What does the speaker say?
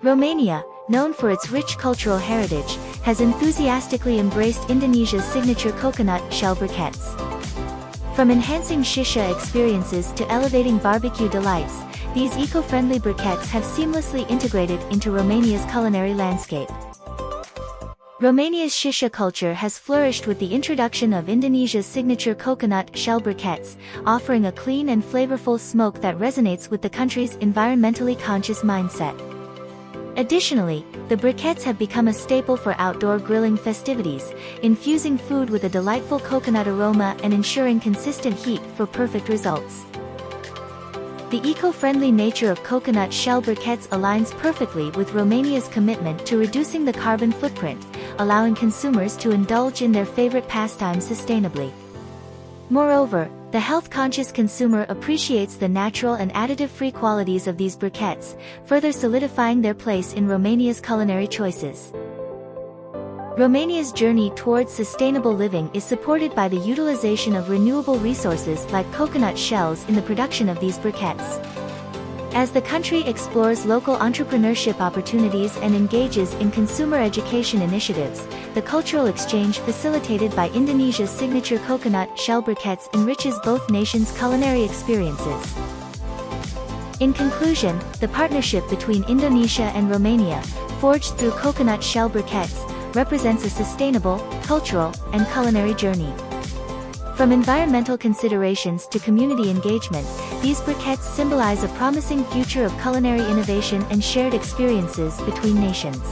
Romania, known for its rich cultural heritage, has enthusiastically embraced Indonesia's signature coconut shell briquettes. From enhancing Shisha experiences to elevating barbecue delights, these eco-friendly briquettes have seamlessly integrated into Romania's culinary landscape. Romania's Shisha culture has flourished with the introduction of Indonesia's signature coconut shell briquettes, offering a clean and flavorful smoke that resonates with the country's environmentally conscious mindset. Additionally, the briquettes have become a staple for outdoor grilling festivities, infusing food with a delightful coconut aroma and ensuring consistent heat for perfect results. The eco-friendly nature of coconut shell briquettes aligns perfectly with Romania's commitment to reducing the carbon footprint, allowing consumers to indulge in their favorite pastime sustainably. Moreover, the health-conscious consumer appreciates the natural and additive-free qualities of these briquettes, further solidifying their place in Romania's culinary choices. Romania's journey towards sustainable living is supported by the utilization of renewable resources like coconut shells in the production of these briquettes. As the country explores local entrepreneurship opportunities and engages in consumer education initiatives, the cultural exchange facilitated by Indonesia's signature coconut shell briquettes enriches both nations' culinary experiences. In conclusion, the partnership between Indonesia and Romania, forged through coconut shell briquettes, represents a sustainable, cultural, and culinary journey. From environmental considerations to community engagement, these briquettes symbolize a promising future of culinary innovation and shared experiences between nations.